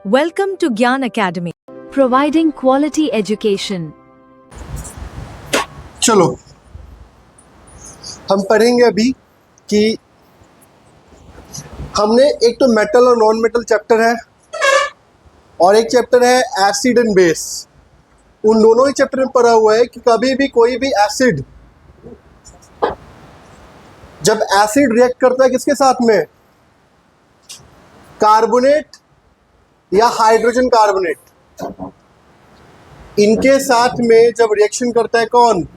Welcome to Gyan Academy, providing quality education. चलो हम पढ़ेंगे अभी कि हमने एक तो मेटल और नॉन मेटल चैप्टर है और एक चैप्टर है एसिड एंड बेस। उन दोनों ही चैप्टर में पढ़ा हुआ है कि कभी भी कोई भी एसिड जब एसिड रिएक्ट करता है किसके साथ में, कार्बोनेट या हाइड्रोजन कार्बोनेट, इनके साथ में जब रिएक्शन करता है कौन,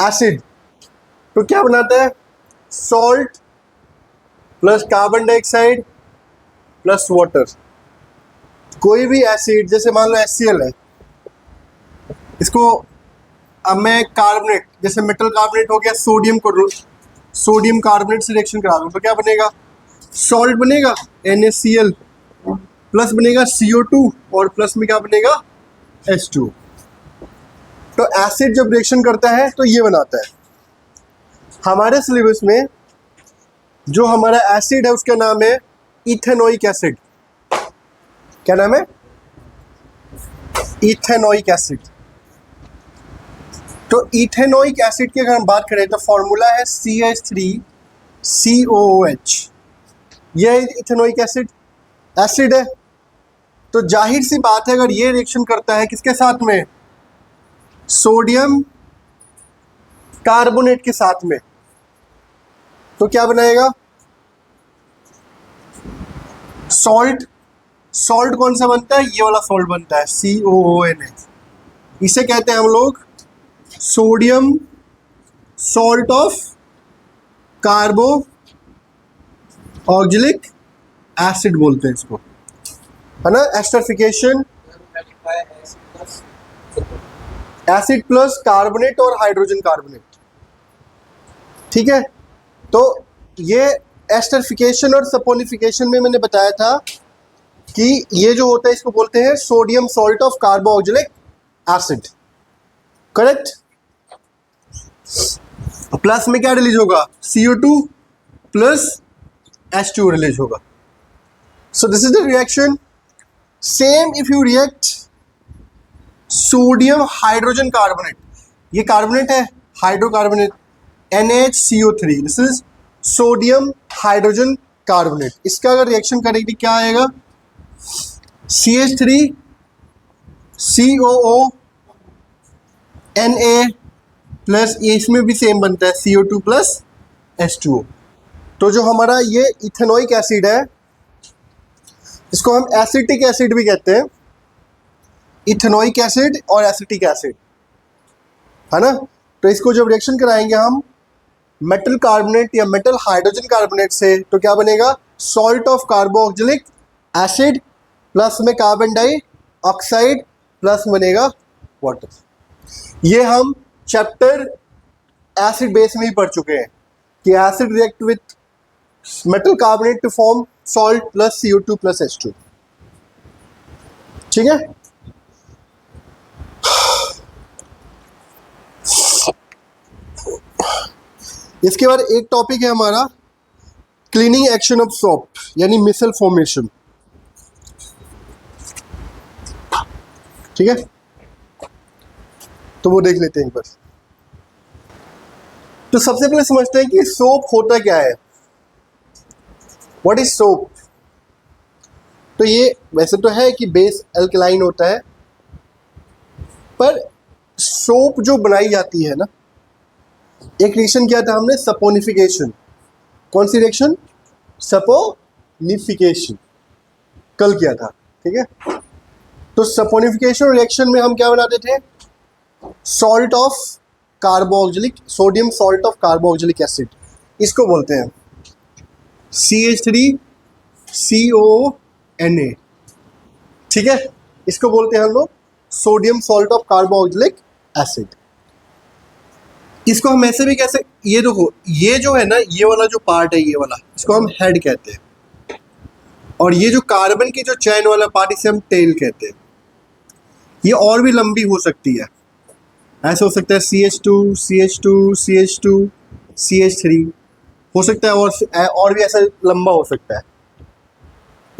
एसिड, तो क्या बनाता है, salt plus carbon dioxide plus water. कोई भी एसिड जैसे मान लो HCl है, इसको अब मैं कार्बोनेट जैसे मेटल कार्बोनेट हो गया, सोडियम कार्बोनेट से रिएक्शन करा दूं तो क्या बनेगा, सॉल्ट बनेगा NaCl प्लस बनेगा CO2 और प्लस में क्या बनेगा H2। तो एसिड जब रिएक्शन करता है तो ये बनाता है। हमारे सिलेबस में जो हमारा एसिड है उसका नाम है इथेनोइक एसिड। क्या नाम है, इथेनोइक एसिड। तो इथेनोइक एसिड की अगर हम बात करें तो फॉर्मूला है CH3COOH। यह इथेनोइक एसिड है। तो जाहिर सी बात है अगर ये रिएक्शन करता है किसके साथ में, सोडियम कार्बोनेट के साथ में, तो क्या बनाएगा, सॉल्ट। सॉल्ट कौन सा बनता है, ये वाला सॉल्ट बनता है COONH। इसे कहते हैं हम लोग sodium salt of कार्बो oxalic acid बोलते हैं इसको, है ना। एस्टरिफिकेशन, एसिड प्लस कार्बोनेट और हाइड्रोजन कार्बोनेट, ठीक है। तो ये एस्टरिफिकेशन और सपोनिफिकेशन में मैंने बताया था कि ये जो होता है इसको बोलते हैं sodium salt of कार्बो oxalic acid, correct. Plus में क्या रिलीज होगा, CO2 प्लस H2 रिलीज होगा। So this is the reaction. Same if you react sodium hydrogen carbonate, ये कार्बोनेट है hydrocarbonate NaCO3, this is sodium hydrogen carbonate. इसका अगर reaction करेगी क्या आएगा, CH3COO Na प्लस इसमें भी सेम बनता है CO2 प्लस H2O। तो जो हमारा ये इथेनोइक एसिड है इसको हम एसिटिक एसिड भी कहते हैं, इथेनोइक एसिड और एसिटिक एसिड, है ना। तो इसको जब रिएक्शन कराएंगे हम मेटल कार्बोनेट या मेटल हाइड्रोजन कार्बोनेट से तो क्या बनेगा, salt of कार्बो oxalic acid plus में कार्बन डाइऑक्साइड प्लस बनेगा वाटर। ये हम चैप्टर एसिड बेस में ही पढ़ चुके हैं कि acid react with metal carbonate to form salt plus CO2 plus H2, ठीक है। इसके बाद एक टॉपिक है हमारा क्लीनिंग एक्शन ऑफ सोप यानी मिसल फॉर्मेशन, ठीक है। तो वो देख लेते हैं एक बार। तो सबसे पहले समझते हैं कि सोप होता क्या है, व्हाट इज सोप। तो ये वैसे तो है कि बेस अल्कलाइन होता है, पर सोप जो बनाई जाती है ना, एक रिएक्शन किया था हमने सपोनिफिकेशन। कौन सी रिएक्शन, सपोनिफिकेशन, कल किया था, ठीक है। तो सपोनिफिकेशन रिएक्शन में हम क्या बनाते थे, salt of कार्बो oxalic, sodium salt of कार्बो oxalic acid, इसको बोलते हैं CH3CONA, ठीक है। इसको बोलते हैं हम लोग sodium salt of कार्बो oxalic acid. इसको हम ऐसे भी कैसे, ये देखो ये जो है ना, ये वाला जो पार्ट है ये वाला, इसको हम हेड कहते हैं, और ये जो कार्बन की जो चैन वाला पार्ट इसे हम टेल कहते हैं। ये और भी लंबी हो सकती है, ऐसे हो सकता है CH2 CH2 CH2 CH3 हो सकता है, और भी ऐसा लंबा हो सकता है,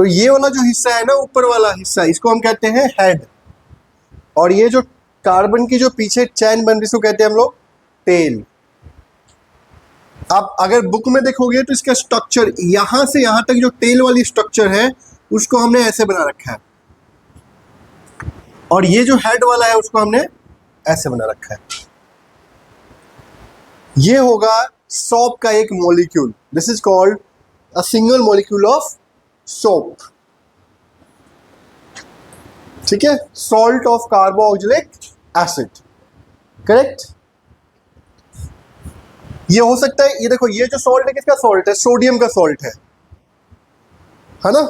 तो ये वाला जो हिस्सा है ना, ऊपर वाला हिस्सा, इसको हम कहते हैं हेड, और ये जो कार्बन की जो पीछे चैन बन रही है इसको कहते हैं हम लोग टेल। आप अगर बुक में देखोगे तो इसका स्ट्रक्चर यहां से यहां तक जो टेल वाली स्ट्रक्चर है उसको हमने ऐसे बना रखा है, और ये जो हेड वाला है उसको हमने ऐसे बना रखा है। ये होगा सोप का एक molecule, this is called a single molecule of soap. ठीक है, salt of carboxylic acid, correct. ये हो सकता है, ये देखो, ये जो सॉल्ट है किसका सॉल्ट है? सोडियम का सॉल्ट है ना।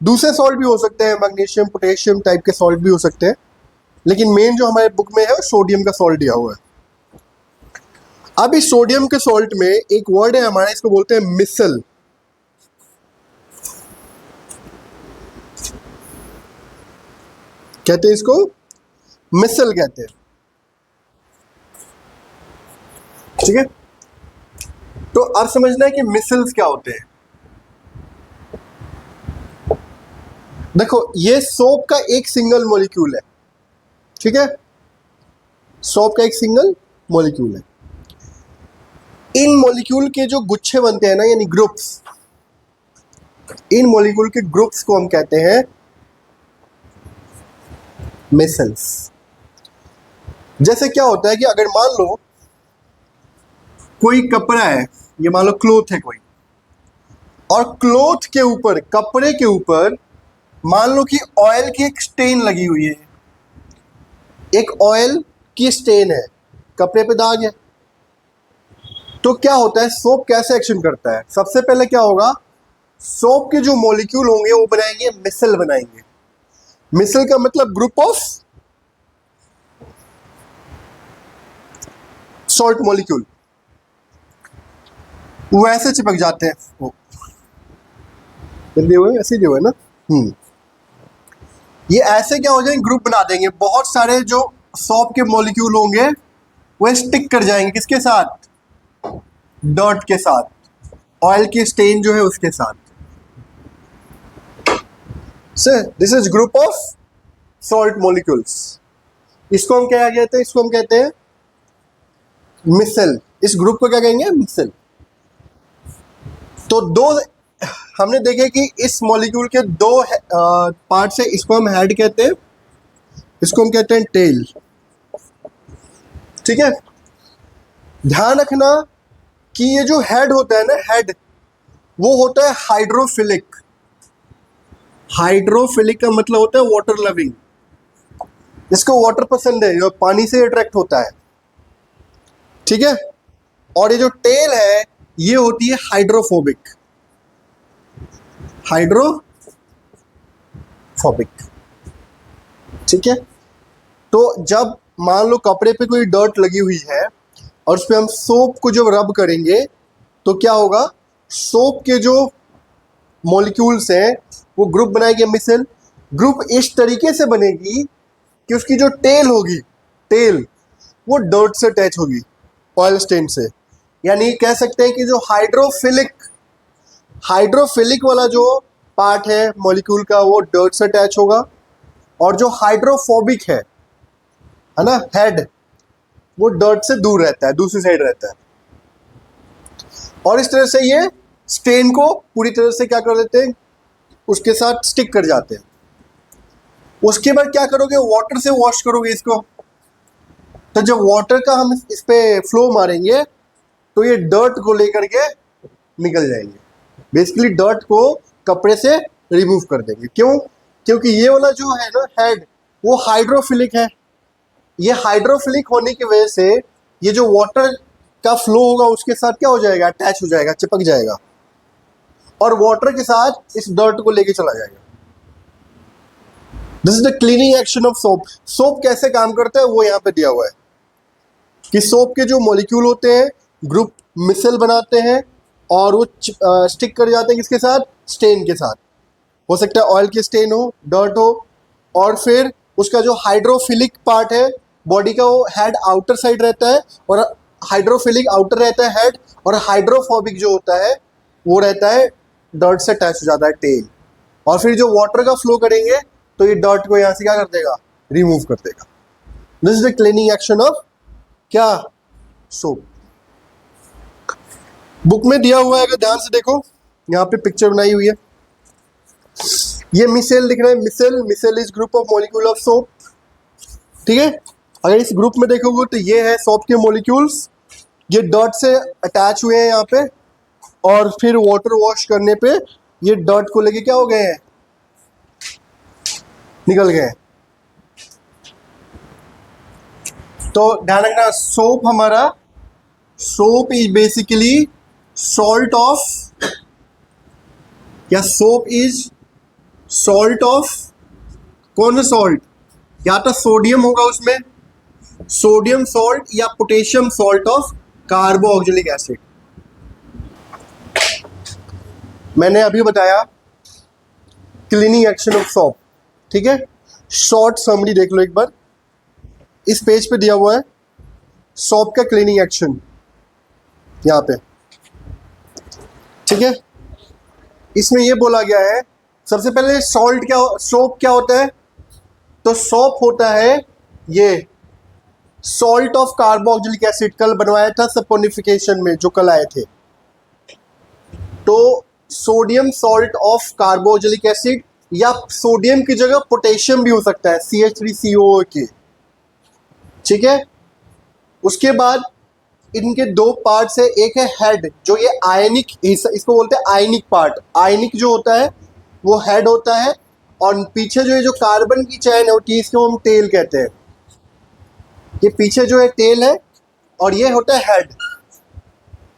दूसरे सॉल्ट भी हो सकते हैं, मैग्नीशियम पोटेशियम टाइप के सॉल्ट भी हो सकते हैं, लेकिन मेन जो हमारे बुक में है वो सोडियम का सॉल्ट दिया हुआ है। अब इस सोडियम के सॉल्ट में एक वर्ड है हमारे, इसको बोलते हैं मिसल। कहते हैं इसको मिसल कहते हैं, ठीक है। तो अब समझना है कि मिसल्स क्या होते हैं। देखो, ये सोप का एक सिंगल मॉलिक्यूल है, ठीक है, सोप का एक सिंगल मॉलिक्यूल है। इन मॉलिक्यूल के जो गुच्छे बनते हैं ना, यानी ग्रुप्स, इन मॉलिक्यूल के ग्रुप्स को हम कहते हैं मिसल्स। जैसे क्या होता है कि अगर मान लो कोई कपड़ा है, ये मान लो क्लोथ है कोई, और क्लोथ के ऊपर, कपड़े के ऊपर मान लो कि ऑयल की एक स्टेन लगी हुई है, एक ऑयल की स्टेन है, कपड़े पे दाग है। तो क्या होता है, सोप कैसे एक्शन करता है? सबसे पहले क्या होगा, सोप के जो मॉलिक्यूल होंगे वो बनाएंगे मिसल, बनाएंगे। मिसल का मतलब ग्रुप ऑफ सॉल्ट मॉलिक्यूल, वो ऐसे चिपक जाते हैं, वो हुए ऐसे जो है ना, ये ऐसे क्या हो जाएंगे, ग्रुप बना देंगे। बहुत सारे जो सोप के मॉलिक्यूल होंगे वो स्टिक कर जाएंगे, किसके साथ? डर्ट के साथ, ऑयल की स्टेन जो है उसके साथ। Sir, this is group of salt molecules. इसको हम क्या कहते हैं? इसको हम कहते हैं मिसल। इस ग्रुप को क्या कहेंगे? मिसल। तो दो हमने देखे कि इस मॉलिक्यूल के दो पार्ट्स है, इसको हम हेड कहते हैं, इसको हम कहते हैं टेल, ठीक है। ध्यान रखना कि ये जो हेड होता है ना, हेड, वो होता है हाइड्रोफिलिक। हाइड्रोफिलिक का मतलब होता है वाटर लविंग, इसको वाटर पसंद है, जो पानी से अट्रैक्ट होता है, ठीक है। और ये जो टेल है ये होती है हाइड्रोफोबिक, हाइड्रोफोबिक, ठीक है। तो जब मान लो कपड़े पे कोई डर्ट लगी हुई है और उस पर हम सोप को जब रब करेंगे तो क्या होगा, सोप के जो मॉलिक्यूल्स हैं वो ग्रुप बनाएंगे मिसल। ग्रुप इस तरीके से बनेगी कि उसकी जो टेल होगी, टेल वो डर्ट से अटैच होगी, ऑयल स्टेन से। यानी कह सकते हैं कि जो हाइड्रोफिलिक वाला जो पार्ट है मॉलिक्यूल का वो डर्ट से अटैच होगा, और जो हाइड्रोफोबिक है ना, हेड, वो डर्ट से दूर रहता है, दूसरी साइड रहता है। और इस तरह से ये स्टेन को पूरी तरह से क्या कर देते हैं, उसके साथ स्टिक कर जाते हैं। उसके बाद क्या करोगे, वाटर से वॉश करोगे इसको। तो जब वाटर का हम इस पे फ्लो मारेंगे तो ये डर्ट को लेकर के निकल जाएंगे। बेसिकली डर्ट को कपड़े से रिमूव कर देंगे। क्यों? क्योंकि ये वाला जो है ना हेड, वो हाइड्रोफिलिक है। ये हाइड्रोफिलिक होने की वजह से ये जो वाटर का फ्लो होगा उसके साथ क्या हो जाएगा, अटैच हो जाएगा, चिपक जाएगा, और वाटर के साथ इस डर्ट को लेके चला जाएगा। This is the cleaning action of soap. Soap कैसे काम करता है वो यहाँ पे दिया हुआ है कि सोप के जो मॉलिक्यूल होते हैं ग्रुप मिसल बनाते हैं और वो स्टिक कर जाते हैं किसके साथ, स्टेन के साथ। हो सकता है ऑयल की स्टेन हो, डर्ट हो, और फिर उसका जो हाइड्रोफिलिक पार्ट है बॉडी का, वो हेड आउटर साइड रहता है, और हाइड्रोफिलिक आउटर रहता है हेड, और हाइड्रोफोबिक जो होता है वो रहता है डर्ट से अटैच हो जाता है टेल। और फिर जो वाटर का फ्लो करेंगे तो ये डर्ट को यहाँ से क्या कर देगा, रिमूव कर देगा। This is the cleaning action of क्या, सोप। बुक में दिया हुआ है, अगर ध्यान से देखो यहाँ पे पिक्चर बनाई हुई है, ये मिसेल दिख रहा है, micelle is group of molecule of soap, ठीक है। अगर इस ग्रुप में देखोगे तो ये है सोप के मॉलिक्यूल्स, ये डर्ट से अटैच हुए हैं यहाँ पे, और फिर वाटर वॉश करने पे ये डर्ट को लेके क्या हो गए हैं, निकल गए। तो ध्यान रखना, सोप हमारा, soap is basically salt of, या सोप इज सॉल्ट ऑफ, कौन सा सॉल्ट, या तो सोडियम होगा उसमें, सोडियम सॉल्ट, या potassium salt of carboxylic acid. मैंने अभी बताया क्लीनिंग एक्शन ऑफ सोप, ठीक है। शॉर्ट समरी देख लो एक बार, इस पेज पे दिया हुआ है सोप का क्लीनिंग एक्शन यहाँ पे, ठीक है। इसमें ये बोला गया है, सबसे पहले सॉल्ट क्या, सोप क्या होता है, तो सोप होता है ये सॉल्ट ऑफ कार्बोक्सिलिक एसिड, कल बनवाया था सपोनिफिकेशन में जो कल आए थे। तो sodium salt of carboxylic acid, या सोडियम की जगह पोटेशियम भी हो सकता है, CH3COO के, ठीक है। उसके बाद इनके दो पार्ट्स है, एक है हेड, जो ये आयनिक, इसको बोलते हैं आयनिक पार्ट, आयनिक जो होता है वो हेड होता है, और पीछे जो है जो कार्बन की चैन होती है इसको हम टेल कहते हैं। ये पीछे जो है टेल है, और ये होता है हेड,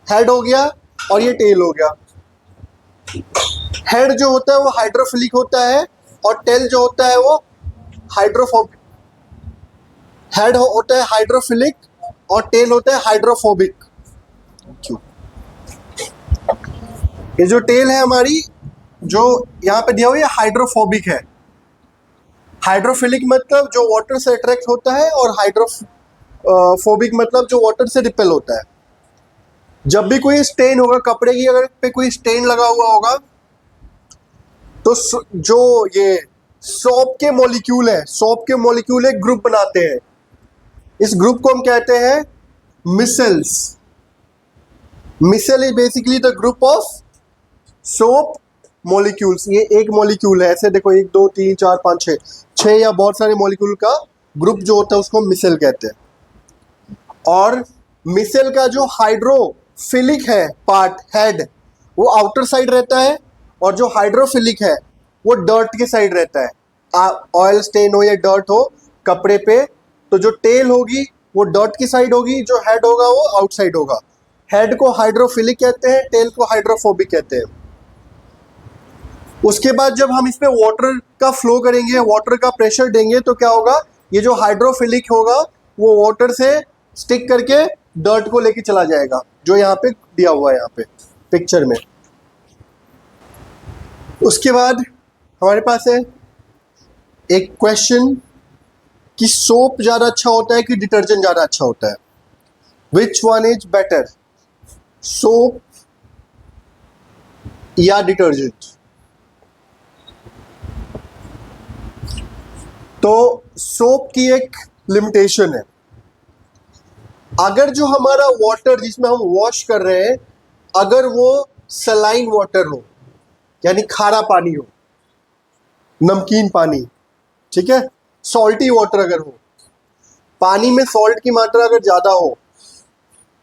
हेड हो गया और ये टेल हो गया। हेड जो होता है वो हाइड्रोफिलिक होता है, और टेल जो होता है वो हाइड्रोफोबिक, हेड होता है हाइड्रोफिलिक और टेल होता है हाइड्रोफोबिक। क्यों? ये जो टेल है हमारी, जो यहाँ पे दिया हुआ है, हाइड्रोफोबिक है। हाइड्रोफिलिक मतलब जो वाटर से अट्रैक्ट होता है, और हाइड्रोफोबिक मतलब जो वाटर से रिपेल होता है। जब भी कोई स्टेन होगा कपड़े की, अगर पे कोई स्टेन लगा हुआ होगा, तो जो ये सोप के मॉलिक्यूल है, सोप के मॉलिक्यूल एक ग्रुप बनाते हैं, इस ग्रुप को हम कहते हैं micelles. Micelle is basically the group of soap molecules. ये एक मॉलिक्यूल है, ऐसे देखो 1 2 3 4 5 6 या बहुत सारे मॉलिक्यूल का ग्रुप जो होता है उसको मिसेल कहते हैं। और मिसेल का जो हाइड्रोफिलिक है पार्ट, हेड, वो आउटर साइड रहता है, और जो हाइड्रोफिलिक है वो डर्ट के साइड रहता है। ऑयल स्टेन हो या डर्ट हो कपड़े पे, तो जो टेल होगी वो डर्ट की साइड होगी, जो हेड होगा वो आउटसाइड होगा। हेड को हाइड्रोफिलिक कहते हैं, टेल को हाइड्रोफोबिक कहते हैं। उसके बाद जब हम इस पे वाटर का फ्लो करेंगे, वाटर का प्रेशर देंगे, तो क्या होगा, ये जो हाइड्रोफिलिक होगा वो वाटर से स्टिक करके डर्ट को लेके चला जाएगा, जो यहाँ पे दिया हुआ है यहाँ पे पिक्चर में। उसके बाद हमारे पास है एक क्वेश्चन कि सोप ज़्यादा अच्छा होता है कि डिटर्जेंट ज़्यादा अच्छा होता है, which one is better, soap या डिटर्जेंट। तो सोप की एक लिमिटेशन है, अगर जो हमारा वाटर जिसमें हम वॉश कर रहे हैं, अगर वो सलाइन वाटर हो, यानी खारा पानी हो, नमकीन पानी, ठीक है, सॉल्टी वाटर अगर हो, पानी में सॉल्ट की मात्रा अगर ज़्यादा हो,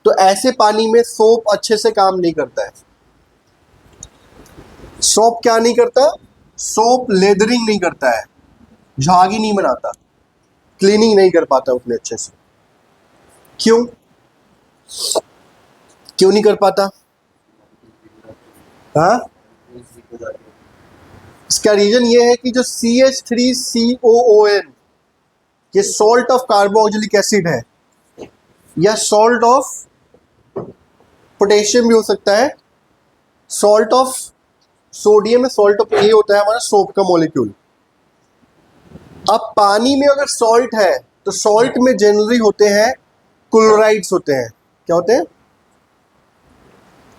तो ऐसे पानी में सोप अच्छे से काम नहीं करता है। सोप क्या नहीं करता, सोप लेदरिंग नहीं करता है, झागी नहीं बनाता, क्लीनिंग नहीं कर पाता उतने अच्छे से। क्यों क्यों नहीं कर पाता? हाँ, इसका रीजन ये है कि जो CH3COON, ये सॉल्ट ऑफ कार्बोक्सिलिक एसिड है, या सॉल्ट ऑफ पोटेशियम भी हो सकता है, सॉल्ट ऑफ सोडियम है, सॉल्ट ऑफ, ये होता है हमारा सोप का मॉलिक्यूल। अब पानी में अगर सॉल्ट है, तो सॉल्ट में जनरली होते हैं क्लोराइड्स होते हैं। क्या होते हैं?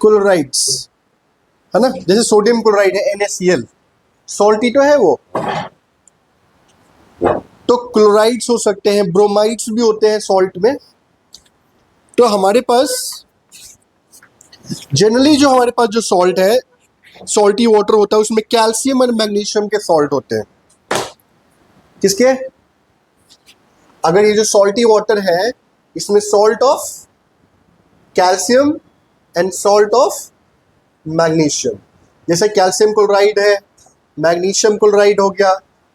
क्लोराइड्स, है ना, जैसे सोडियम क्लोराइड है NaCl, सॉल्टी तो है वो। तो क्लोराइड्स हो सकते हैं, ब्रोमाइड्स भी होते हैं सॉल्ट में। तो हमारे पास जनरली जो हमारे पास जो सॉल्ट है, सॉल्टी वाटर होता है, उसमें कैल्शियम और मैग्नीशियम के सॉल्ट होते हैं। किसके? अगर ये जो सॉल्टी वाटर है इसमें salt of calcium and salt of magnesium, जैसे कैल्शियम क्लोराइड है, मैग्नीशियम क्लोराइड हो गया,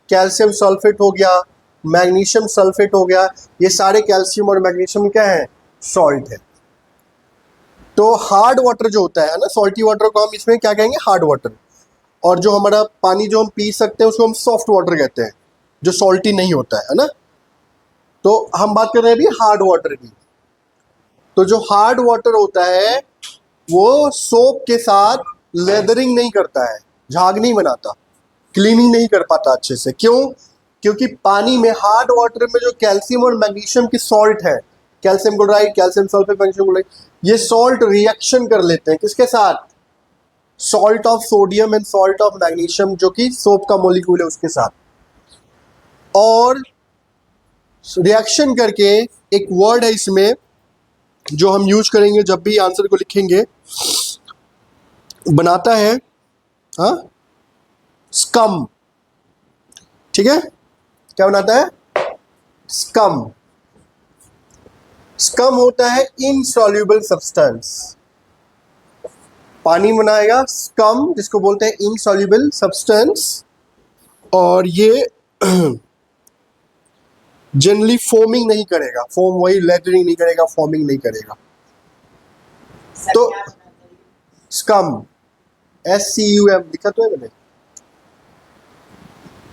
कैल्शियम सल्फेट हो गया, मैग्नीशियम सल्फेट हो गया, ये सारे कैल्शियम और मैग्नीशियम क्या है? सॉल्ट है। तो हार्ड वाटर जो होता है ना, सॉल्टी वाटर को हम इसमें क्या कहेंगे? Hard water. और जो हमारा पानी जो हम पी सकते हैं उसको हम सॉफ्ट वाटर कहते हैं, जो सॉल्टी नहीं होता है ना। तो हम बात कर रहे हैं अभी हार्ड वाटर की। तो जो हार्ड वाटर होता है वो सोप के साथ लेदरिंग नहीं करता है, झाग नहीं बनाता, क्लीनिंग नहीं कर पाता अच्छे से। क्यों? क्योंकि पानी में, हार्ड वाटर में जो कैल्शियम और मैग्नीशियम की सॉल्ट है, calcium chloride, calcium sulphate, magnesium chloride, ये सॉल्ट रिएक्शन कर लेते हैं किसके साथ? Salt of sodium and salt of magnesium, जो कि सोप का मॉलिक्यूल है, उसके साथ। और रिएक्शन करके एक वर्ड है इसमें जो हम यूज करेंगे जब भी आंसर को लिखेंगे, बनाता है स्कम। ठीक है, क्या बनाता है? स्कम। स्कम होता है इनसॉल्युबल सब्सटेंस। पानी बनाएगा स्कम, जिसको बोलते हैं इनसॉल्युबल सब्सटेंस। और ये जनरली फोमिंग नहीं करेगा, फोम वही लेटरिंग नहीं करेगा, फॉर्मिंग नहीं करेगा। तो स्कम, SCUM लिखा तो है मैंने।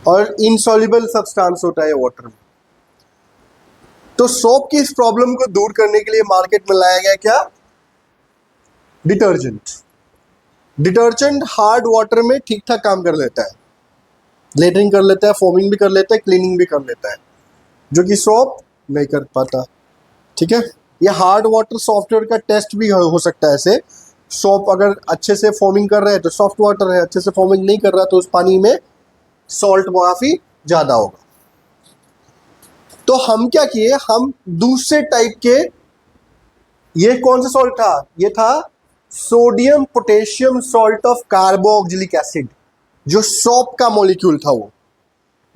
और इनसॉल्युबल सब्सटेंस होता है वाटर में। तो सोप की इस प्रॉब्लम को दूर करने के लिए मार्केट में लाया गया क्या? डिटर्जेंट। डिटर्जेंट हार्ड वाटर में ठीक ठाक काम कर लेता है, लेटरिंग कर लेता है, फोमिंग भी कर लेता है, क्लीनिंग भी कर लेता है, जो कि सोप नहीं कर पाता। ठीक है, ये हार्ड वाटर सॉफ्टवेयर का टेस्ट भी हो सकता है ऐसे। सोप अगर अच्छे से फोमिंग कर रहे हैं तो सॉफ्ट वाटर है, अच्छे से फोमिंग नहीं कर रहा तो उस पानी में सॉल्ट काफ़ी ज़्यादा होगा। तो हम क्या किए, हम दूसरे टाइप के, ये कौन सा सॉल्ट था? ये था sodium potassium salt of carboxylic acid, जो सोप का मॉलिक्यूल था वो।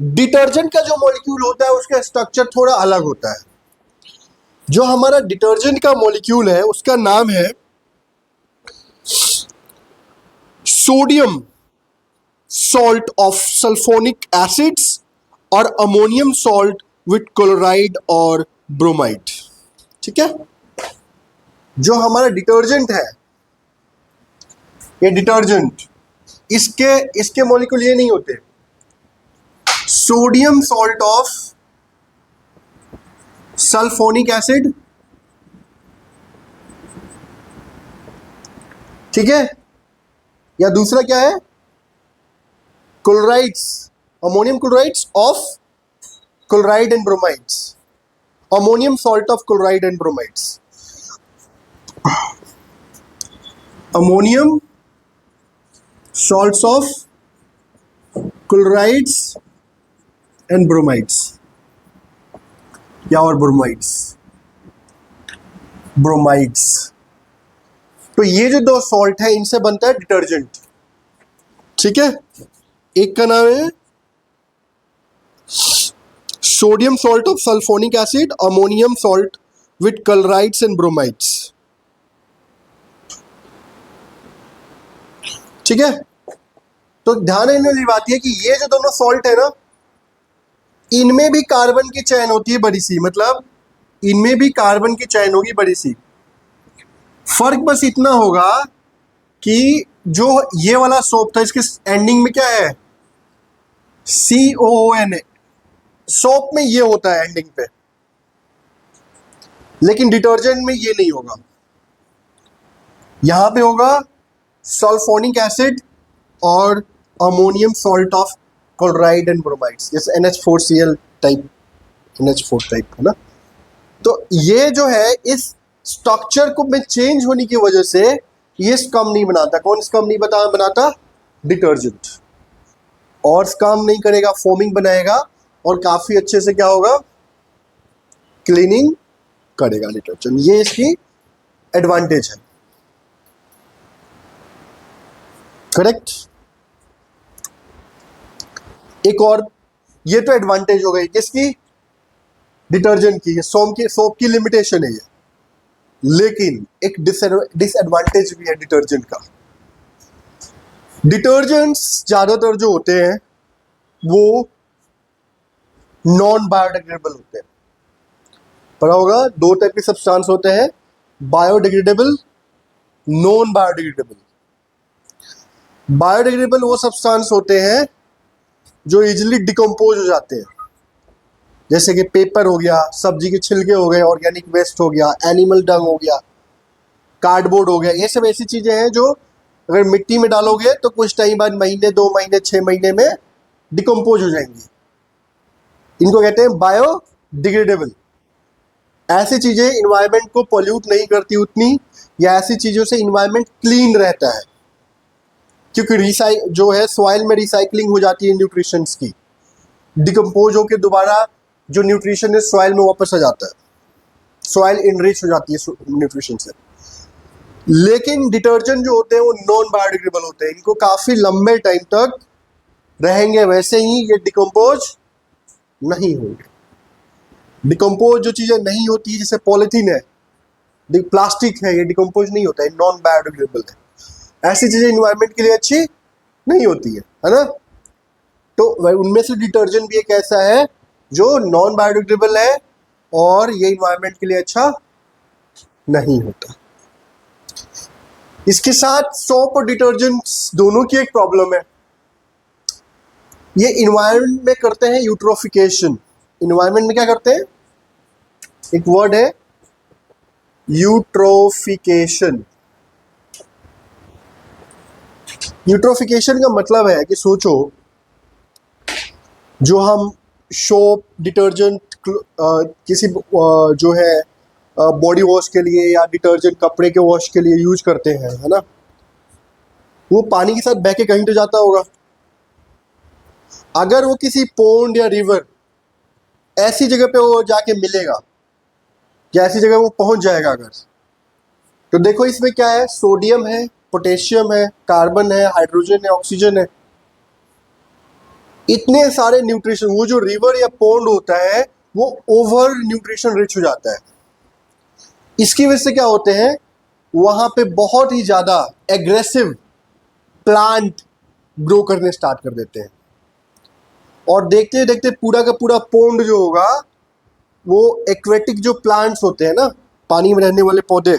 डिटर्जेंट का जो मॉलिक्यूल होता है उसका स्ट्रक्चर थोड़ा अलग होता है। जो हमारा डिटर्जेंट का मॉलिक्यूल है उसका नाम है sodium salt of sulphonic acids और अमोनियम सॉल्ट विथ क्लोराइड और ब्रोमाइड। ठीक है, जो हमारा डिटर्जेंट है, ये डिटर्जेंट, इसके मॉलिक्यूल ये नहीं होते। Sodium salt of sulphonic acid, ठीक है, या दूसरा क्या है? Chlorides, ammonium chlorides of chloride and bromides, ammonium salt of chloride and bromides, ammonium salts of chlorides and bromides, या और ब्रोमाइड्स। तो ये जो दो सॉल्ट है इनसे बनता है डिटर्जेंट। ठीक है, एक का नाम है sodium salt of sulphonic acid, ammonium salt with chlorides and bromides. ठीक है, तो ध्यान देने वाली बात यह कि ये जो दोनों सॉल्ट है ना, इनमें भी कार्बन की चेन होती है बड़ी सी, मतलब इनमें भी कार्बन की चेन होगी बड़ी सी। फर्क बस इतना होगा कि जो ये वाला सोप था इसके एंडिंग में क्या है? COON। सोप में ये होता है एंडिंग पे, लेकिन डिटर्जेंट में ये नहीं होगा। यहां पे होगा सल्फोनिक एसिड और ammonium salt of chloride and bromides, जैसे NH4Cl टाइप, NH4 टाइप है ना। तो ये जो है इस स्ट्रक्चर को में चेंज होने की वजह से ये स्कम नहीं बनाता। कौन स्कम नहीं बनाता? डिटर्जेंट। और काम नहीं करेगा, फोमिंग बनाएगा और काफ़ी अच्छे से क्या होगा, क्लीनिंग करेगा डिटर्जेंट। ये इसकी एडवांटेज है, करेक्ट। एक और, ये तो एडवांटेज हो गई किसकी, डिटर्जेंट की। सोप की लिमिटेशन है ये, लेकिन एक डिसएडवांटेज भी है डिटर्जेंट का। डिटर्जेंट्स ज़्यादातर जो होते हैं वो नॉन बायोडिग्रेडेबल होते हैं। पता होगा, दो टाइप के सब्सटेंस होते हैं, बायोडिग्रेडेबल, नॉन बायोडिग्रेडेबल। बायोडिग्रेडेबल वो सब्सटेंस होते हैं जो इजीली डिकम्पोज हो जाते हैं, जैसे कि पेपर हो गया, सब्जी के छिलके हो गए, ऑर्गेनिक वेस्ट हो गया, एनिमल डंग हो गया, कार्डबोर्ड हो गया। ये सब ऐसी चीज़ें हैं जो अगर मिट्टी में डालोगे तो कुछ टाइम बाद, महीने, 2 महीने, 6 महीने में डिकम्पोज हो जाएंगी। इनको कहते हैं बायोडिग्रेडेबल। ऐसी चीज़ें इन्वायरमेंट को पोल्यूट नहीं करती उतनी, या ऐसी चीज़ों से इन्वायरमेंट क्लीन रहता है, क्योंकि जो है सॉइल में रिसाइकलिंग हो जाती है न्यूट्रिशंस की, डिकम्पोज होकर दोबारा जो न्यूट्रिशन है सॉइल में वापस आ जाता है, सॉइल इनरिच हो जाती है न्यूट्रिशन से। लेकिन डिटर्जेंट जो होते हैं वो नॉन बायोडिग्रेडेबल होते हैं, इनको काफ़ी लंबे टाइम तक रहेंगे वैसे ही, ये डिकम्पोज नहीं होंगे। डिकम्पोज जो चीज़ें नहीं होती, जैसे पॉलीथीन है, प्लास्टिक है, ये डिकम्पोज नहीं होता है, नॉन बायोडिग्रेडेबल है। ऐसी चीज़ें इन्वायरमेंट के लिए अच्छी नहीं होती है ना। तो उनमें से डिटर्जेंट भी एक ऐसा है जो नॉन बायोडिग्रेडेबल है और ये इन्वायरमेंट के लिए अच्छा नहीं होता। इसके साथ सोप और डिटर्जेंट्स दोनों की एक प्रॉब्लम है, ये इन्वायरमेंट में करते हैं यूट्रोफिकेशन। इन्वायरमेंट में क्या करते हैं, एक वर्ड है यूट्रोफिकेशन। यूट्रोफिकेशन का मतलब है कि सोचो, जो हम सोप, डिटर्जेंट किसी जो है बॉडी वॉश के लिए या डिटर्जेंट कपड़े के वॉश के लिए यूज करते हैं, है ना, वो पानी के साथ बह के कहीं तो जाता होगा। अगर वो किसी पोंड या रिवर ऐसी जगह पे वो जाके मिलेगा, या ऐसी जगह वो पहुंच जाएगा अगर, तो देखो इसमें क्या है, सोडियम है, पोटेशियम है, कार्बन है, हाइड्रोजन है, ऑक्सीजन है, इतने सारे न्यूट्रिशन। वो जो रिवर या पोंड होता है वो ओवर न्यूट्रिशन रिच हो जाता है। इसकी वजह से क्या होते हैं, वहां पे बहुत ही ज़्यादा एग्रेसिव प्लांट ग्रो करने स्टार्ट कर देते हैं, और देखते देखते पूरा का पूरा पोंड जो होगा, वो एक्वेटिक जो प्लांट्स होते हैं ना, पानी में रहने वाले पौधे,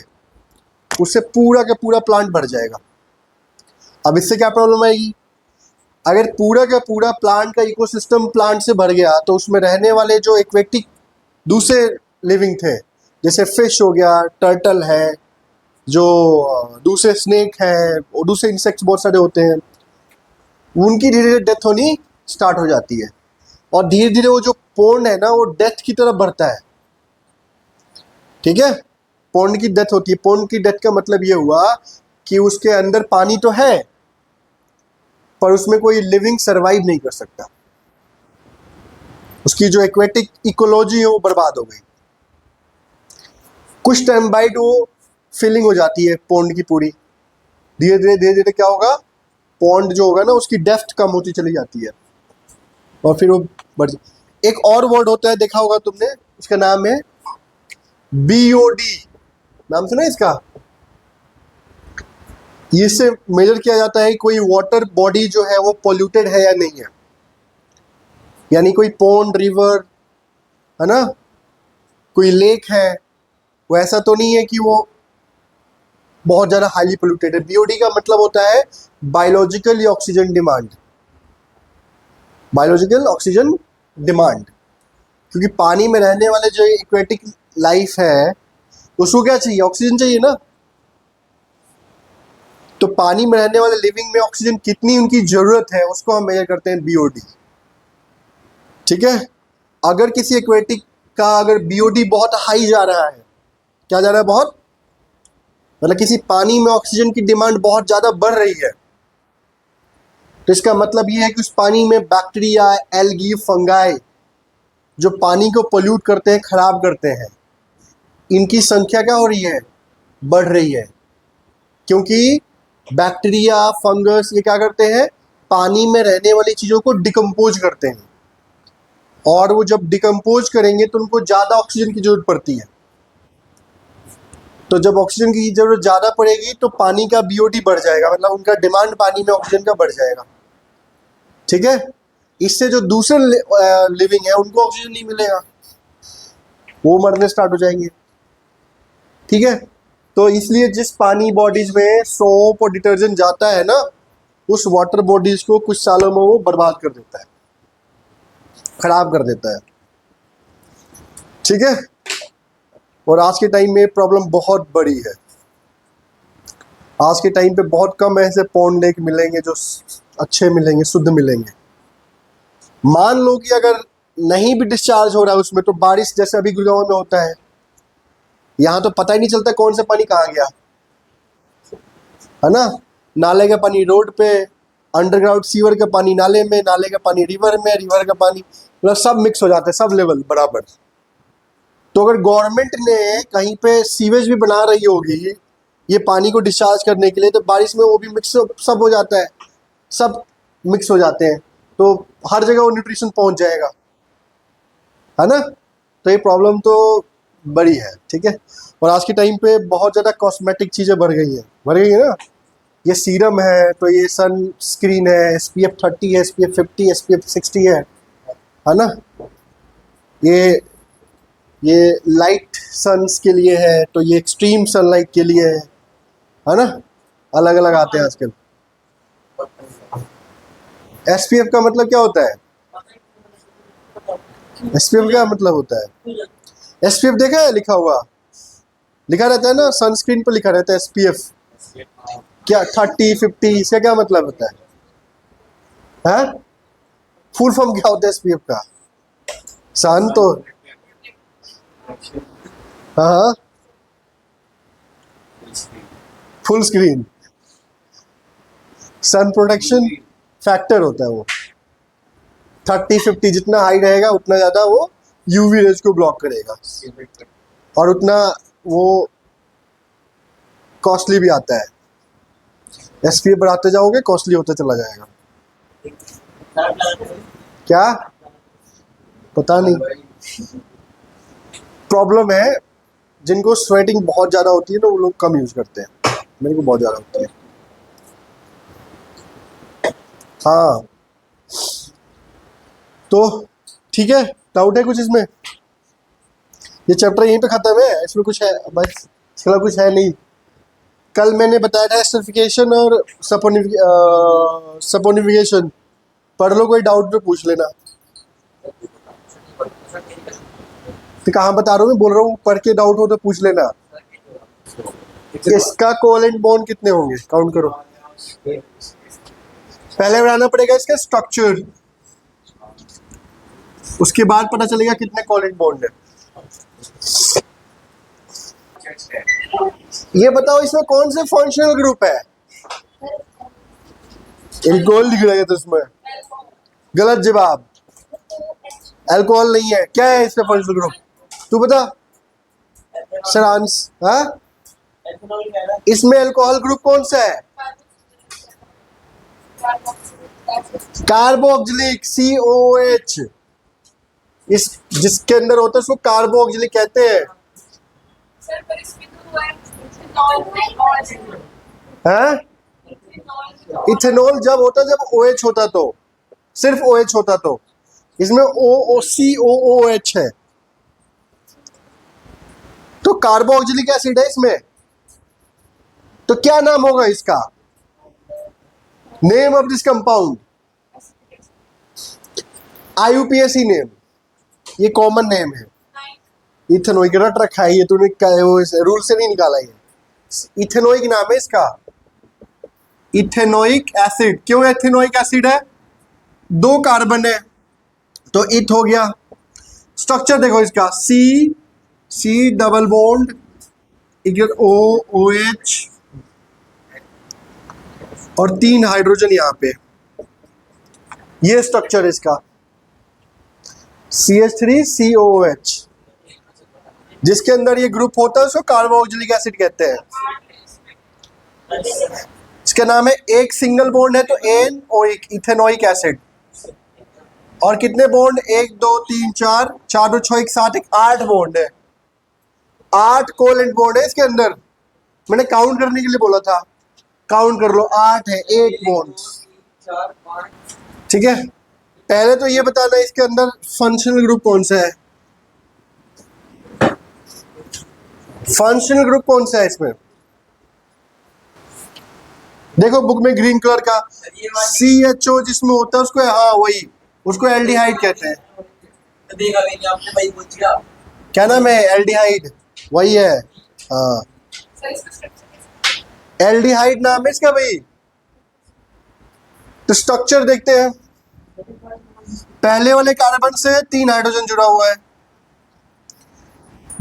उससे पूरा का पूरा प्लांट भर जाएगा। अब इससे क्या प्रॉब्लम आएगी, अगर पूरा का पूरा प्लांट का इकोसिस्टम प्लांट से भर गया तो उसमें रहने वाले जो एक्वेटिक दूसरे लिविंग थे, जैसे फिश हो गया, टर्टल है, जो दूसरे स्नेक हैं और दूसरे इंसेक्ट्स बहुत सारे होते हैं, उनकी धीरे धीरे डेथ होनी स्टार्ट हो जाती है, और धीरे धीरे वो जो पोंड है ना वो डेथ की तरफ बढ़ता है। ठीक है, पोंड की डेथ होती है। पोंड की डेथ का मतलब ये हुआ कि उसके अंदर पानी तो है पर उसमें कोई लिविंग सरवाइव नहीं कर सकता, उसकी जो एक्वेटिक इकोलॉजी है वो बर्बाद हो गई। कुछ टाइम बाद वो फिलिंग हो जाती है पोंड की पूरी, धीरे धीरे क्या होगा, पोंड जो होगा ना उसकी डेप्थ कम होती चली जाती है, और फिर वो बढ़। एक और वर्ड होता है, देखा होगा तुमने, इसका नाम है BOD। नाम सुना इसका? इससे मेजर किया जाता है कोई वाटर बॉडी जो है वो पोल्यूटेड है या नहीं है, यानी कोई पोंड, रिवर है ना, कोई लेक है, वो ऐसा तो नहीं है कि वो बहुत ज़्यादा हाईली पोल्यूटेड है। BOD का मतलब होता है biological oxygen demand, biological oxygen demand. क्योंकि पानी में रहने वाले जो एक्वेटिक लाइफ है उसको क्या चाहिए, ऑक्सीजन चाहिए ना। तो पानी में रहने वाले लिविंग में ऑक्सीजन कितनी उनकी ज़रूरत है उसको हम मेजर करते हैं BOD। ठीक है, अगर किसी एक्वेटिक का अगर BOD बहुत हाई जा रहा है, क्या जा रहा है, बहुत, मतलब किसी पानी में ऑक्सीजन की डिमांड बहुत ज़्यादा बढ़ रही है, तो इसका मतलब ये है कि उस पानी में बैक्टीरिया, एल्गी, फंगाई जो पानी को पोल्यूट करते हैं, खराब करते हैं, इनकी संख्या क्या हो रही है? बढ़ रही है। क्योंकि बैक्टीरिया, फंगस ये क्या करते हैं? पानी में रहने वाली चीज़ों को डिकम्पोज करते हैं, और वो जब डिकम्पोज करेंगे तो उनको ज़्यादा ऑक्सीजन की जरूरत पड़ती है। तो जब ऑक्सीजन की जरूरत ज़्यादा पड़ेगी तो पानी का बीओटी बढ़ जाएगा, मतलब उनका डिमांड पानी में ऑक्सीजन का बढ़ जाएगा। ठीक है, इससे जो दूसरे लिविंग है उनको ऑक्सीजन नहीं मिलेगा, वो मरने स्टार्ट हो जाएंगे। ठीक है, तो इसलिए जिस पानी बॉडीज में सोप और डिटर्जेंट जाता है ना, उस वाटर बॉडीज को कुछ सालों में वो बर्बाद कर देता है, खराब कर देता है। ठीक है, और आज के टाइम में प्रॉब्लम बहुत बड़ी है। आज के टाइम पे बहुत कम ऐसे पॉन्ड लेक मिलेंगे जो अच्छे मिलेंगे, शुद्ध मिलेंगे। मान लो कि अगर नहीं भी डिस्चार्ज हो रहा है उसमें, तो बारिश जैसे अभी गुड़गांव में होता है, यहाँ तो पता ही नहीं चलता कौन सा पानी कहाँ गया, है ना। नाले का पानी रोड पे, अंडरग्राउंड सीवर का पानी नाले में, नाले का पानी रिवर में, रिवर का पानी, मतलब सब मिक्स हो जाता है, सब लेवल बराबर। तो अगर गवर्नमेंट ने कहीं पे सीवेज भी बना रही होगी ये पानी को डिस्चार्ज करने के लिए, तो बारिश में वो भी मिक्स सब हो जाता है, सब मिक्स हो जाते हैं, तो हर जगह वो न्यूट्रिशन पहुंच जाएगा, है ना। तो ये प्रॉब्लम तो बड़ी है। ठीक है, और आज के टाइम पे बहुत ज़्यादा कॉस्मेटिक चीज़ें बढ़ गई है ना। ये सीरम है, तो ये सन स्क्रीन है, SPF 30 है, SPF 50, SPF 60 है ना। ये लाइट सन्स के लिए है, तो ये एक्सट्रीम सनलाइट के लिए है ना। अलग अलग आते हैं आजकल। SPF का मतलब क्या होता है? SPF क्या मतलब होता है? SPF देखा है लिखा हुआ, लिखा रहता है ना, सनस्क्रीन पर लिखा रहता है SPF क्या 30 50, इसका क्या मतलब होता है? फुल फॉर्म क्या होता है SPF का? सन तो हाँ, full screen sun protection factor होता है वो। 30 50 जितना हाई रहेगा उतना ज़्यादा वो यूवी रेज को ब्लॉक करेगा, और उतना वो कॉस्टली भी आता है। SPF बढ़ाते जाओगे कॉस्टली होता चला जाएगा। क्या पता नहीं, प्रॉब्लम है। जिनको स्वेटिंग बहुत ज़्यादा होती है ना, वो लोग कम यूज़ करते हैं, मेरे को बहुत ज़्यादा होती है। हाँ, तो ठीक है, डाउट है कुछ इसमें? ये चैप्टर यहीं पे ख़त्म है, इसमें कुछ है बस, इसका कुछ है नहीं। कल मैंने बताया था एस्टरिफिकेशन और सपोनिफिकेशन, पढ़ लो, कोई डाउट पे पूछ लेना। तो कहाँ बता रहा हूँ, मैं बोल रहा हूँ पढ़ के डाउट हो तो पूछ लेना। इसका कोवेलेंट बॉन्ड कितने होंगे, काउंट करो। पहले बनाना पड़ेगा इसका स्ट्रक्चर, उसके बाद पता चलेगा कितने कोवेलेंट बॉन्ड है। ये बताओ इसमें कौन से फंक्शनल ग्रुप है? एल्कोहल दिख रहा है तो इसमें गलत जवाब, अल्कोहल नहीं है। क्या है इसका फंक्शनल ग्रुप, तू बता शरांश। हाँ, इसमें अल्कोहल ग्रुप कौन सा है? Carboxylic, COOH। इस जिसके अंदर होता है उसको कार्बोक्सिलिक कहते हैं। हैं? इथेनॉल जब होता, जब OH होता, तो सिर्फ OH होता, तो इसमें COOH है, तो कार्बोक्सिलिक एसिड है इसमें। तो क्या नाम होगा इसका? Name of this compound, IUPAC name, ये कॉमन नेम है। इथेनोइक रट रखा है ये, तूने वो रूल से नहीं निकाला, ये इथेनोइक नाम है इसका, इथेनोइक एसिड। क्यों इथेनोइक एसिड है? 2 कार्बन है तो इथ हो गया। स्ट्रक्चर देखो इसका, C डबल बॉन्ड OOH और 3 हाइड्रोजन यहाँ पे, ये स्ट्रक्चर है इसका CH3COOH, जिसके अंदर ये ग्रुप होता है उसको कार्बोक्सिलिक एसिड कहते हैं। इसका नाम है, एक सिंगल बॉन्ड है तो एन और एक इथेनोइक एसिड। और कितने बॉन्ड, 1 2 3 4 4 2 6 1 7 1 8 बॉन्ड है। 8 कोवेलेंट बॉन्ड है इसके अंदर। मैंने काउंट करने के लिए बोला था, काउंट कर लो, 8 है, 8 बॉन्ड। ठीक है, पहले तो ये बताना इसके अंदर फंक्शनल ग्रुप कौन सा है। फंक्शनल ग्रुप कौन सा है इसमें, देखो बुक में ग्रीन कलर का CHO जिसमें होता है उसको, हाँ वही, उसको एल्डिहाइड कहते हैं। क्या नाम है, एल्डिहाइड, वही है। हाँ, एल्डिहाइड नाम है इसका भाई। तो स्ट्रक्चर देखते हैं। पहले वाले कार्बन से 3 हाइड्रोजन जुड़ा हुआ है,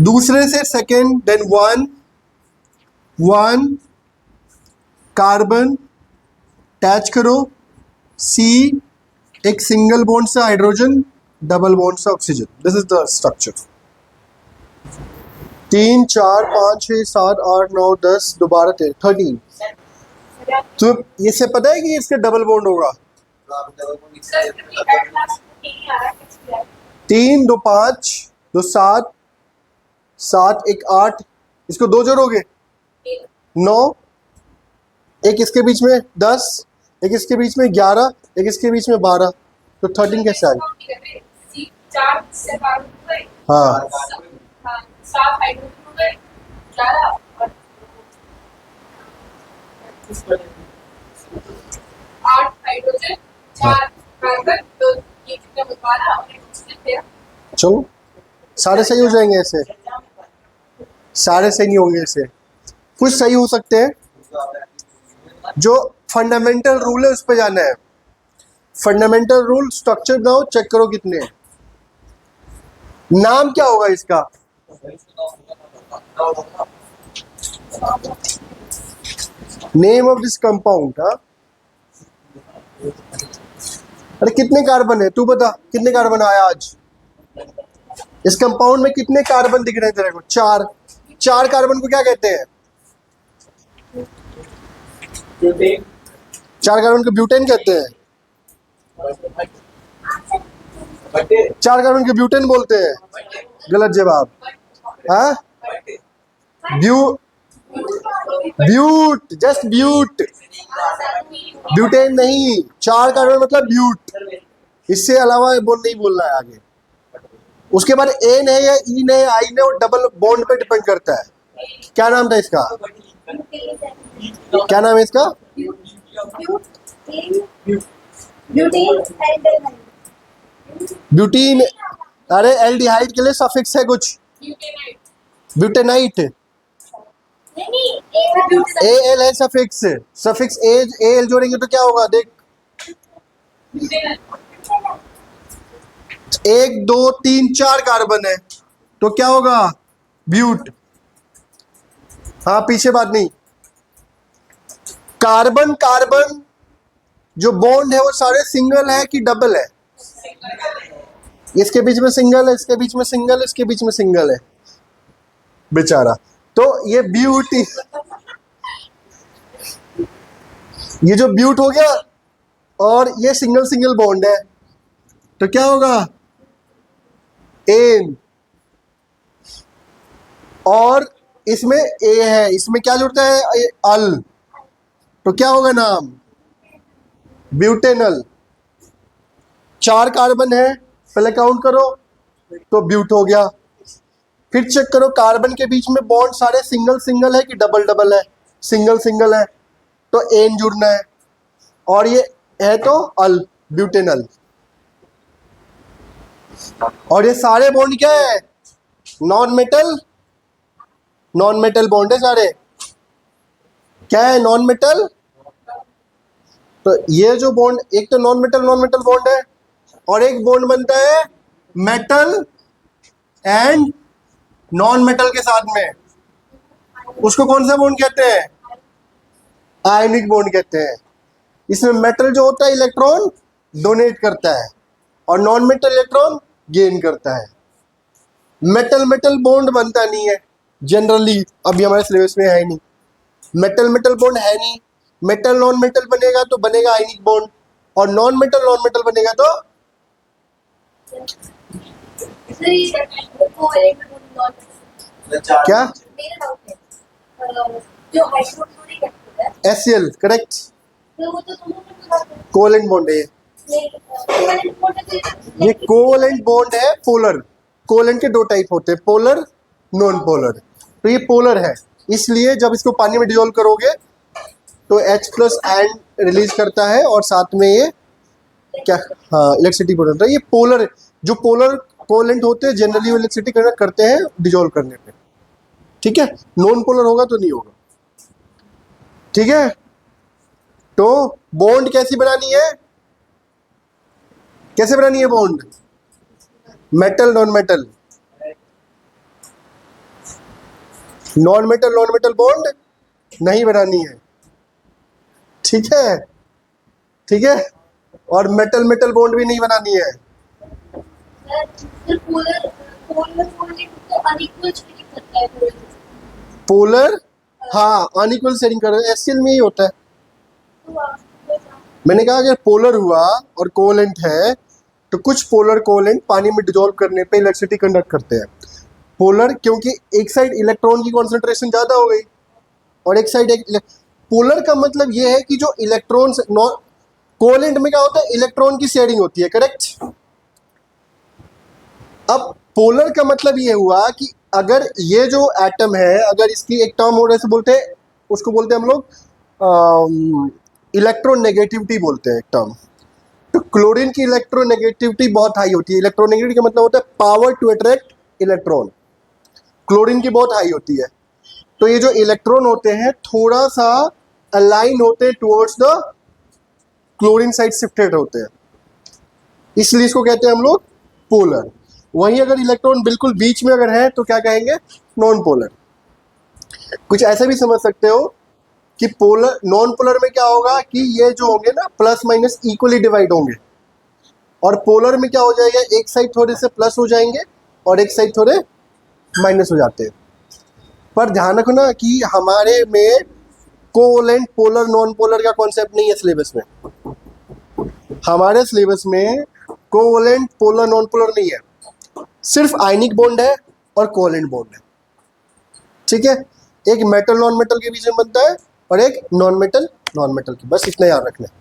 दूसरे से सेकेंड, देन 1 कार्बन अटैच करो, C एक सिंगल बॉन्ड से हाइड्रोजन, डबल बॉन्ड से oxygen. This is the structure. 3 4 5 6 7 8 9 10 दोबारा 13। तो इससे पता है कि इसके डबल बॉन्ड होगा। 3 2 5 2 7 7 1 8, इसको 2 जोड़ोगे 9, एक इसके बीच में 10, एक इसके बीच में 11, एक इसके बीच में 12, तो 13 कैसे आ गया। हाँ, चलो सारे सही हो जाएंगे ऐसे, सारे सही नहीं होंगे ऐसे, कुछ सही हो सकते हैं। जो फंडामेंटल रूल है उस पर जाना है। फंडामेंटल रूल, स्ट्रक्चर बनाओ, चेक करो कितने हैं। नाम क्या होगा इसका, नेम ऑफ दिस कंपाउंड। हाँ, अरे कितने कार्बन है तू बता, कितने कार्बन आया आज इस कंपाउंड में, कितने कार्बन दिख रहे हैं तेरे को, 4। 4 कार्बन को क्या कहते हैं, 4 कार्बन को ब्यूटेन कहते हैं। 4 कार्बन को ब्यूटेन बोलते हैं, गलत जवाब। हाँ, ब्यूट, जस्ट ब्यूट, ब्यूटेन नहीं। 4 कार्बन मतलब ब्यूट, इससे अलावा बोल नहीं बोलना है आगे। उसके बाद एन है या इन है, आइन है, और डबल बॉन्ड पे डिपेंड करता है। क्या नाम था इसका, क्या नाम है इसका, ब्यूटीन। अरे एल्डिहाइड के लिए सफिक्स है कुछ, ब्यूटेनाइट, AL है सफिक्स, सफिक्स AL जोड़ेंगे तो क्या होगा, देख 1 2 3 4 कार्बन है तो क्या होगा, ब्यूट। हाँ, पीछे बात नहीं। कार्बन कार्बन जो बॉन्ड है वो सारे सिंगल है कि डबल है, इसके बीच में सिंगल है, इसके बीच में सिंगल है, इसके बीच में सिंगल है बेचारा। तो ये ब्यूट, ये जो ब्यूट हो गया, और ये सिंगल सिंगल बॉन्ड है तो क्या होगा, एन। और इसमें ए है, इसमें क्या जुड़ता है, अल, तो क्या होगा नाम, ब्यूटेनल। 4 कार्बन है, पहले काउंट करो तो ब्यूट हो गया। फिर चेक करो कार्बन के बीच में बॉन्ड सारे सिंगल सिंगल है कि डबल डबल है, सिंगल सिंगल है तो एन जुड़ना है, और ये है तो अल, ब्यूटेनल। और ये सारे बॉन्ड क्या है, non metal, non metal bond है सारे। क्या है, नॉन मेटल। तो ये जो बॉन्ड, एक तो नॉन मेटल बॉन्ड है, और एक बॉन्ड बनता है मेटल एंड नॉन मेटल के साथ में, उसको कौन सा बॉन्ड कहते हैं, आयनिक बॉन्ड कहते हैं। इसमें मेटल जो होता है इलेक्ट्रॉन डोनेट करता है और नॉन मेटल इलेक्ट्रॉन गेन करता है। मेटल मेटल बॉन्ड बनता नहीं है जनरली, अभी हमारे सिलेबस में है नहीं। मेटल मेटल बॉन्ड है नहीं। मेटल नॉन मेटल बनेगा तो बनेगा आयनिक बॉन्ड, और नॉन मेटल बनेगा तो क्या? जो हाइड्रोक्लोरिक एसिड है HCl करेक्ट, तो वो तो दोनों में बात है। कोवेलेंट बॉन्ड है ये। ये कोवेलेंट बॉन्ड है पोलर। कोवेलेंट के दो टाइप होते हैं, पोलर नॉन पोलर। तो ये पोलर है, इसलिए जब इसको पानी में डिजोल्व करोगे तो H+ आयन रिलीज करता है और साथ में ये क्या, हाँ, इलेक्ट्रिसिटी प्रोड्यूस करता है। ये पोलर, जो पोलर कोवेलेंट होते हैं जनरली वो इलेक्ट्रिसिटी कंडक्ट करते हैं डिजोल्व करने पे, ठीक है। नॉन पोलर होगा तो नहीं होगा, ठीक है। तो बॉन्ड कैसी बनानी है, कैसे बनानी है bond? Metal non metal, non metal bond नहीं बनानी है, ठीक है, ठीक है। और मेटल मेटल बॉन्ड भी नहीं बनानी है। पोलर पोलर बॉन्डिंग तो अनइक्वल शेडिंग करता है पोलर। पोलर, हाँ, अनइक्वल शेडिंग कर रहे हैं, HCl में ही होता है। तो आप मैंने कहा अगर पोलर हुआ और कोवेलेंट है तो कुछ पोलर कोवेलेंट पानी में डिजोल्व करने पे इलेक्ट्रिसिटी कंडक्ट करते हैं। पोलर क्योंकि एक साइड इलेक्ट्रॉन की कॉन्सेंट्रेशन ज़्यादा हो गई और एक साइड पोलर का मतलब ये है कि जो इलेक्ट्रॉन्स, कोवेलेंट में क्या होता है, इलेक्ट्रॉन की शेयरिंग होती है, करेक्ट। अब पोलर का मतलब ये हुआ कि अगर ये जो एटम है, अगर इसकी एक टर्म और ऐसे बोलते हैं, उसको बोलते हैं हम लोग इलेक्ट्रोनेगेटिविटी बोलते हैं एक टर्म। तो क्लोरीन की इलेक्ट्रोनेगेटिविटी बहुत हाई होती है। इलेक्ट्रोनेगेटिविटी का मतलब होता है power to attract electron, chlorine की बहुत हाई होती है। तो ये जो इलेक्ट्रॉन होते हैं थोड़ा सा अलाइन होते हैं towards the chlorine side shifted होते हैं, इसलिए इसको कहते हैं हम लोग पोलर। वहीं अगर इलेक्ट्रॉन बिल्कुल बीच में अगर है तो क्या कहेंगे, नॉन पोलर। कुछ ऐसे भी समझ सकते हो कि पोलर, नॉन पोलर में क्या होगा कि ये जो होंगे ना प्लस माइनस इक्वली डिवाइड होंगे, और पोलर में क्या हो जाएगा, एक साइड थोड़े से प्लस हो जाएंगे और एक साइड थोड़े माइनस हो जाते हैं। पर ध्यान रखना कि हमारे में कोवेलेंट पोलर नॉन पोलर का कॉन्सेप्ट नहीं है सिलेबस में। हमारे सिलेबस में कोवेलेंट पोलर नॉन पोलर नहीं है, सिर्फ आयनिक बॉन्ड है और कोवेलेंट बॉन्ड है, ठीक है। एक मेटल नॉन मेटल के बीच में बनता है और एक नॉन मेटल की, बस इतना याद रखना है।